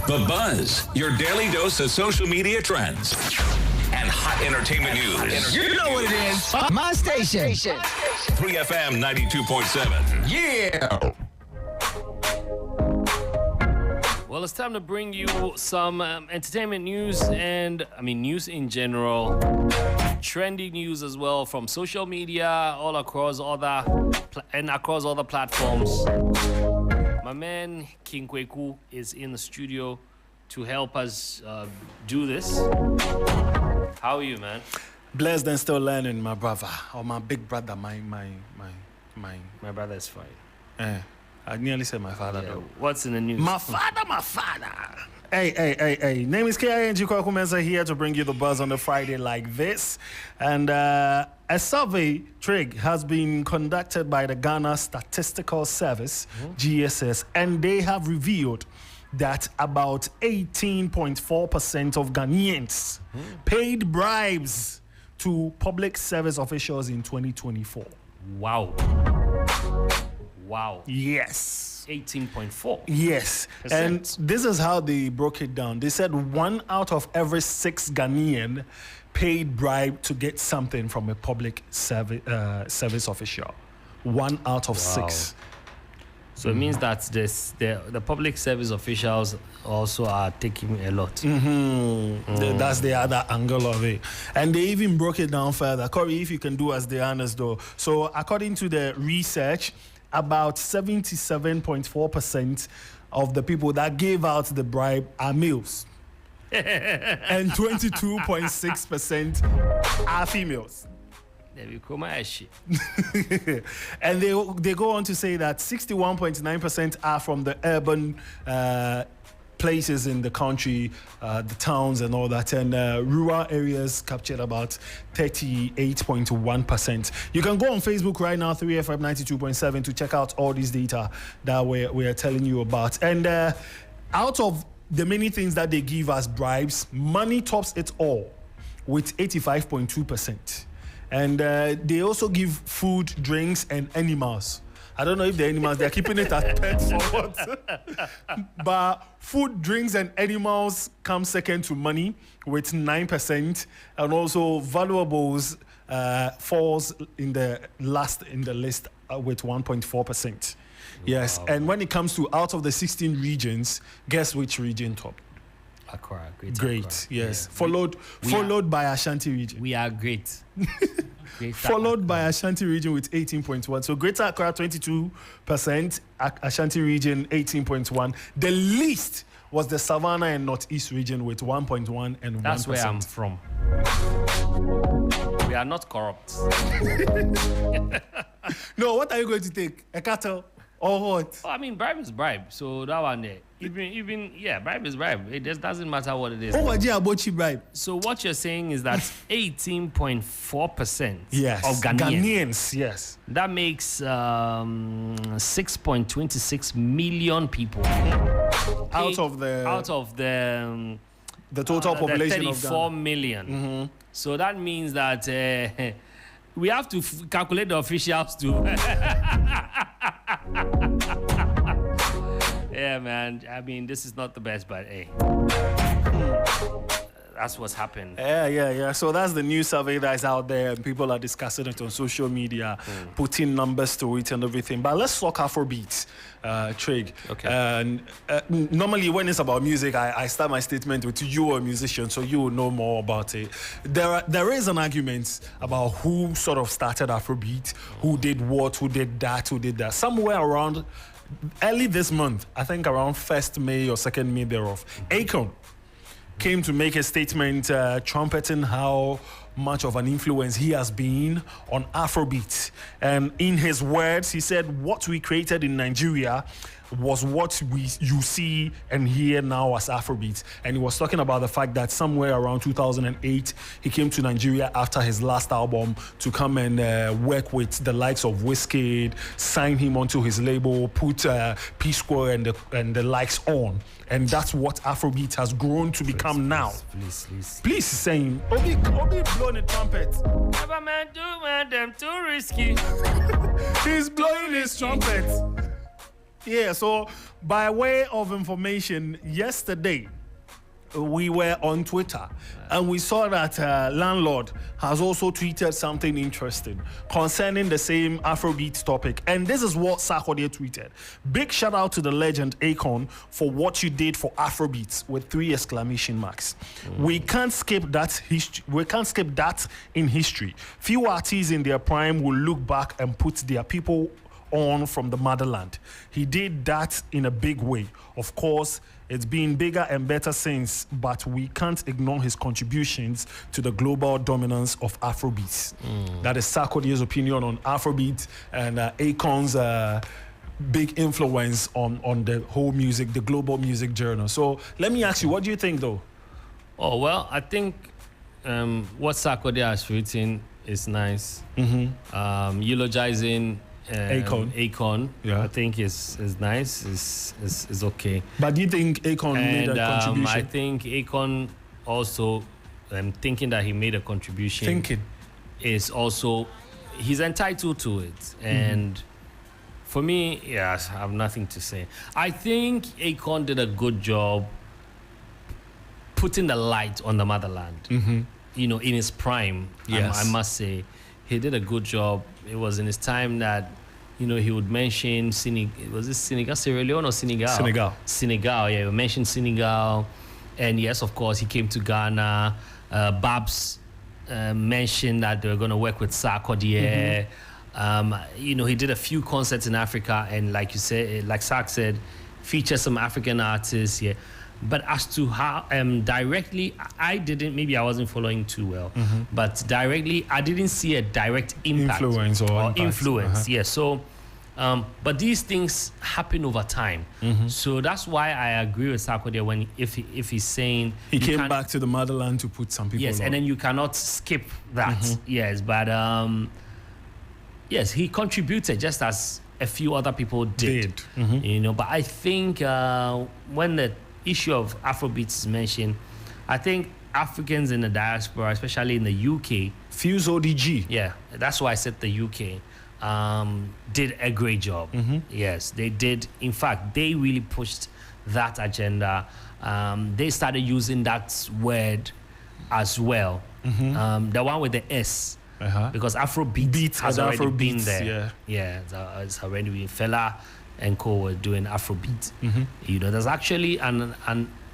The Buzz, your daily dose of social media trends and hot entertainment news. You know what it is. My station. 3FM 92.7. Yeah. Well, it's time to bring you some entertainment news and, news in general. Trendy news as well from social media, all across across other platforms. My man King Kweku is in the studio to help us do this. How are you, man? Blessed and still learning, my brother, or my big brother, my brother is fine. I nearly said my father, though. What's in the news? My father. Hey. Name is King Kweku Mensa here to bring you the buzz on a Friday like this. And a survey, Trig, has been conducted by the Ghana Statistical Service, GSS, and they have revealed that about 18.4% of Ghanaians paid bribes to public service officials in 2024. Wow. Yes. 18.4. Yes. And this is how they broke it down. They said 1 out of every 6 Ghanaian paid bribe to get something from a public service official. 1 out of 6. So it means that the public service officials also are taking a lot. That's the other angle of it. And they even broke it down further. Corey, if you can do us the honors, though. So according to the research, about 77.4% of the people that gave out the bribe are males. And 22.6% are females. And they go on to say that 61.9% are from the urban places in the country, the towns and all that, and rural areas captured about 38.1%. You can go on Facebook right now, 3FM 92.7, to check out all this data that we are telling you about. And out of the many things that they give as bribes, money tops it all with 85.2%. And they also give food, drinks, and animals. I don't know if the animals, they're keeping it as pets or what. But food, drinks, and animals come second to money with 9%. And also valuables falls in the last in the list with 1.4%. Yes. Wow. And when it comes to out of the 16 regions, guess which region topped? Accra, great, Accra. Yes. Yeah. Followed by Ashanti region. We are great. Followed by Ashanti region with 18.1. So Greater Accra 22%, Ashanti region 18.1. The least was the Savannah and Northeast region with 1.1 and 1%. That's where I'm from. We are not corrupt. No, what are you going to take? A cattle? Or what? Oh, bribe is bribe. So that one there. Bribe is bribe. It just doesn't matter what it is. Oh, what about bribe? So what you're saying is that 18.4% yes. of Ghanaians. Yes. That makes 6.26 million people. Out of the total population of 34 million. So that means that we have to calculate the officials too. Yeah, man. This is not the best, but hey. That's what's happened. Yeah. So that's the new survey that's out there, and people are discussing it on social media, putting numbers to it and everything. But let's talk Afrobeat, Trig. Okay. Normally, when it's about music, I start my statement with you, a musician, so you will know more about it. There is an argument about who sort of started Afrobeat, who did what, who did that. Somewhere around early this month, I think around 1st May or 2nd May thereof, Akon came to make a statement trumpeting how much of an influence he has been on Afrobeat. And in his words, he said, what we created in Nigeria was what you see and hear now as Afrobeat. And he was talking about the fact that somewhere around 2008, he came to Nigeria after his last album to come and work with the likes of Wizkid, sign him onto his label, put P-Square and the likes on. And that's what Afrobeat has grown to become now. Please saying, Obi blowing a trumpet. Never man do them too risky. He's blowing his trumpet. Yeah, so by way of information, yesterday we were on Twitter and we saw that Landlord has also tweeted something interesting concerning the same Afrobeat topic. And this is what Sarkodie tweeted. Big shout out to the legend Akon for what you did for Afrobeats with 3 exclamation marks. We can't skip that history. We can't skip that in history. Few artists in their prime will look back and put their people on from the motherland. He did that in a big way. Of course, it's been bigger and better since, but we can't ignore his contributions to the global dominance of Afrobeats. That is Sarkodie's opinion on Afrobeat and Akon's big influence on the whole music, the global music journal. So let me ask you, what do you think though? Oh, well, I think what Sarkodie has written is nice. Eulogizing Akon, yeah. I think is nice, is okay. But do you think Akon made a contribution? I think Akon also, thinking that he made a contribution. Is also, he's entitled to it. And for me, yes, I have nothing to say. I think Akon did a good job putting the light on the motherland. You know, in his prime, yes. I must say, he did a good job. It was in his time that, you know, he would mention Senegal, Sierra Leone or Senegal? Senegal, yeah, he mentioned Senegal. And yes, of course, he came to Ghana. Babs mentioned that they were going to work with Sarkodie. You know, he did a few concerts in Africa, and like you said, like Sark said, featured some African artists, yeah. But as to how directly, I didn't, maybe I wasn't following too well, but directly, I didn't see a direct impact influence. Yeah. So, but these things happen over time. So that's why I agree with Sarkodie when if he's saying he came back to the motherland to put some people. Yes, on. And then you cannot skip that. Yes, but yes, he contributed just as a few other people did. You know, but I think when the issue of Afrobeats is mentioned, I think Africans in the diaspora, especially in the UK, Fuse ODG. Yeah, that's why I said the UK did a great job. Yes, they did. In fact, they really pushed that agenda. They started using that word as well. The one with the S. Because Afrobeat has already been there. Yeah, it's already been. Fela and Co were doing Afrobeat. You know, there's actually an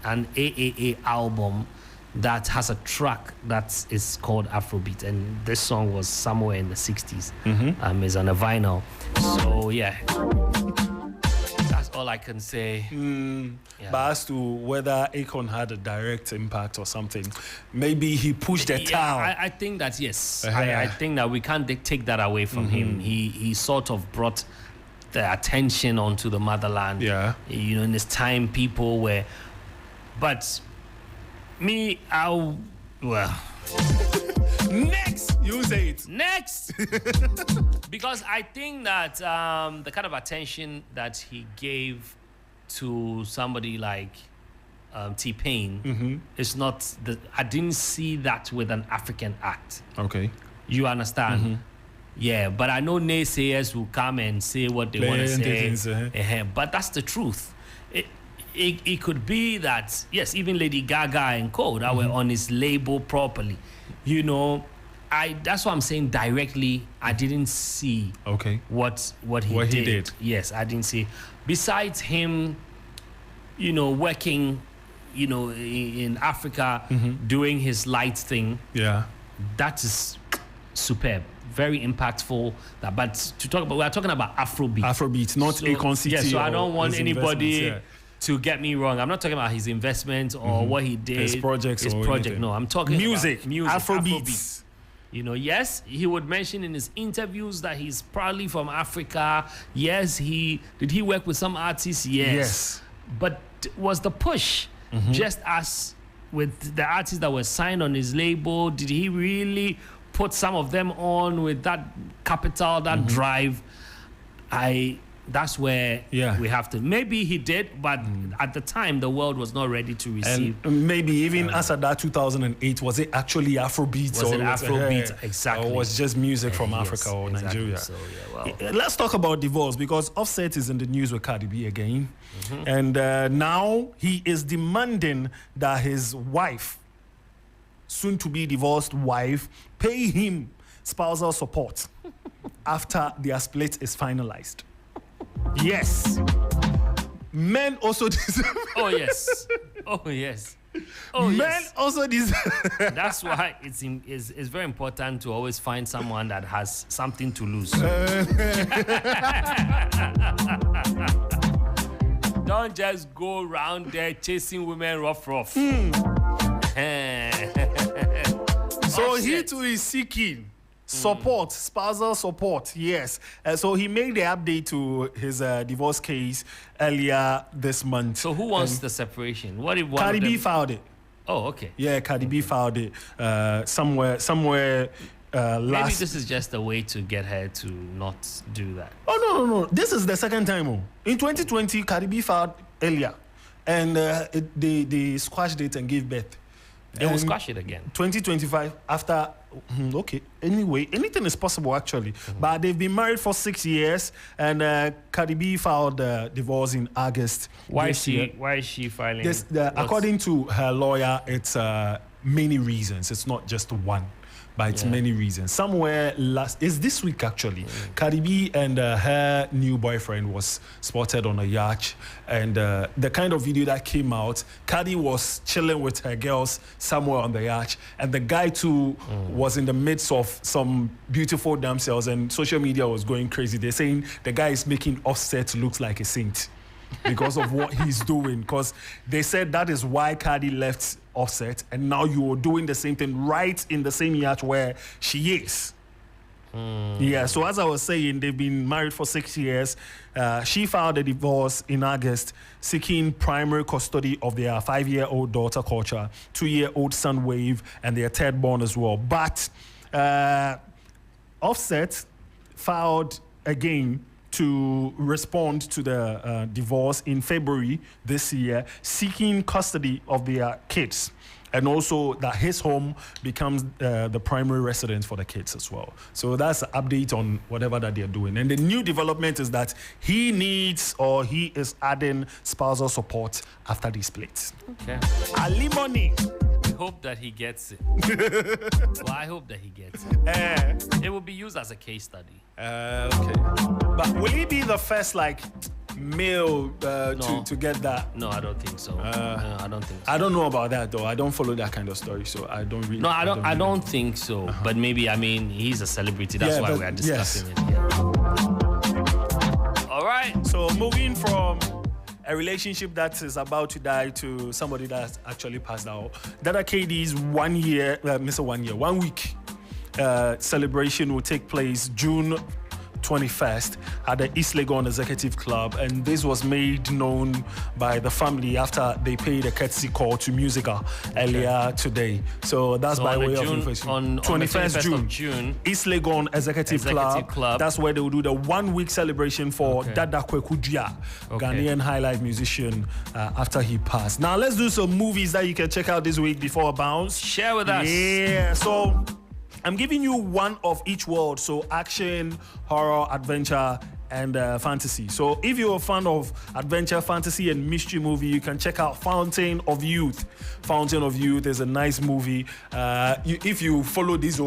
AAA album that has a track that is called Afrobeat, and this song was somewhere in the 60s. It's on a vinyl. So yeah, that's all I can say. Yeah. But as to whether Akon had a direct impact or something, maybe he pushed the town. I think that yes. I think that we can't take that away from him. He sort of brought the attention onto the motherland. Yeah. You know, in this time, people were, but me, Next, you say it. Next, because I think that the kind of attention that he gave to somebody like T-Pain is not I didn't see that with an African act. Okay. You understand? Yeah, but I know naysayers will come and say what they want to say. But that's the truth. It could be that, yes, even Lady Gaga and Co. that were on his label properly. You know, that's what I'm saying directly. I didn't see what he did. Yes, I didn't see. Besides him, you know, working, you know, in Africa, doing his light thing. Yeah, that is superb. Very impactful. But to talk about, we are talking about Afrobeat. Afrobeat, not Akon City. Yeah, so I don't want anybody to get me wrong. I'm not talking about his investment or what he did. His project. Anything. No, I'm talking music. Afrobeats. You know, yes, he would mention in his interviews that he's proudly from Africa. Yes, did he work with some artists? Yes. But was the push just as with the artists that were signed on his label? Did he really put some of them on with that capital, that drive? I that's where Yeah. we have to. Maybe he did, but at the time the world was not ready to receive. And maybe even as at that 2008, was it actually Afrobeat? Was it Afrobeat? Exactly. Or was just music from Yes, Africa or exactly. Nigeria? So yeah, well, Let's talk about divorce, because Offset is in the news with Cardi B again. And now he is demanding that his wife, soon to be divorced wife, pay him spousal support after their split is finalized. Yes. Men also deserve. oh yes, oh yes, oh Men yes. also deserve. That's why it's very important to always find someone that has something to lose. Don't just go around there chasing women rough. So he too is seeking support, spousal support. Yes. So he made the update to his divorce case earlier this month. So who wants the separation? What if one Cardi of B them... filed it. Oh, okay. Yeah, Cardi B filed it somewhere Maybe last. this is just a way to get her to not do that. Oh no! This is the second time. In 2020, Cardi B filed earlier, and they squashed it and gave birth. They will squash it again. 2025 after. Okay. Anyway, anything is possible actually. But they've been married for 6 years, and Cardi B filed divorce in August. Why this year. is she filing? This, according to her lawyer, it's many reasons. It's not just one, but it's many reasons. Somewhere it's this week actually. Cardi B and her new boyfriend was spotted on a yacht, and the kind of video that came out, Cardi was chilling with her girls somewhere on the yacht, and the guy too was in the midst of some beautiful damsels, and social media was going crazy. They're saying the guy is making Offset look like a saint because of what he's doing, because they said that is why Cardi left Offset, and now you are doing the same thing right in the same yacht where she is. Yeah, so as I was saying, they've been married for 6 years. She filed a divorce in August, seeking primary custody of their 5-year-old daughter, Culture, 2-year-old son, Wave, and their third born as well. But Offset filed again to respond to the divorce in February this year, seeking custody of their kids, and also that his home becomes the primary residence for the kids as well. So that's an update on whatever that they're doing. And the new development is that he is adding spousal support after the split. Okay. Alimony. We hope that he gets it. Well, I hope that he gets it. It will be used as a case study. Okay. But will he be the first male to get that? No, I don't think so. No, I don't think so. I don't know about that though. I don't follow that kind of story, so I don't really. No, I don't think so. But maybe, I mean, he's a celebrity. That's why we are discussing it here. All right. So moving from a relationship that is about to die to somebody that's actually passed out. Dada KD's 1 week celebration will take place June 21st at the East Legon Executive Club, and this was made known by the family after they paid a courtesy call to Musica earlier today. So that's by way of information. On 21st of June, East Legon Executive Club. That's where they will do the 1 week celebration for Dada Kweku Mensa, Ghanaian high life musician, after he passed. Now let's do some movies that you can check out this week before a bounce. Share with us. Yeah, so I'm giving you one of each world, so action, horror, adventure, and fantasy. So if you're a fan of adventure, fantasy, and mystery movie, you can check out Fountain of Youth. Fountain of Youth is a nice movie. If you follow this,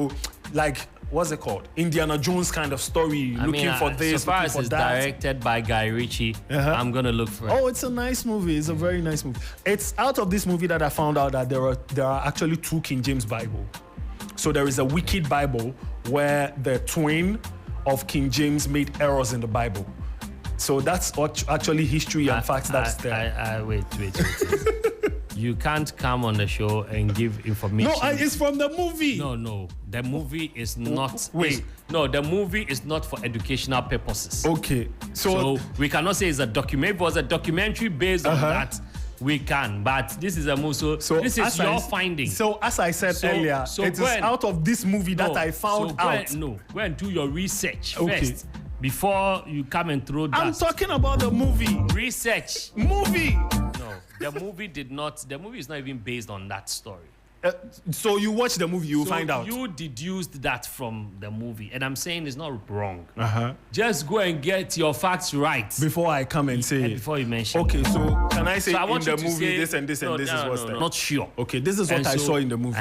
what's it called? Indiana Jones kind of story, looking for this, so far looking as for it's that. directed by Guy Ritchie, I'm gonna look for it. Oh, it's a nice movie. It's a very nice movie. It's out of this movie that I found out that there are actually 2 King James Bible. So there is a Wicked Bible where the twin of King James made errors in the Bible. So that's actually history and facts that's there. Wait. You can't come on the show and give information. No, it's from the movie. No. The movie is not. Wait. The movie is not for educational purposes. Okay. So we cannot say it's a documentary. If it was a documentary based on that, we can. But this is a movie. So this is your finding. So as I said earlier, it is out of this movie that I found out. Go and do your research Okay. first. before you come and throw I'm dust. talking about the movie. Research. Movie. No, the movie did not. The movie is not even based on that story. So you watch the movie, you find out. You deduced that from the movie, and I'm saying it's not wrong. Uh-huh. Just go and get your facts right Before I come and say it. before you mention. Okay, so can I say So I in want the you to movie say, this and this and this is what's there? Not sure. Okay, this is what And I so- saw in the movie.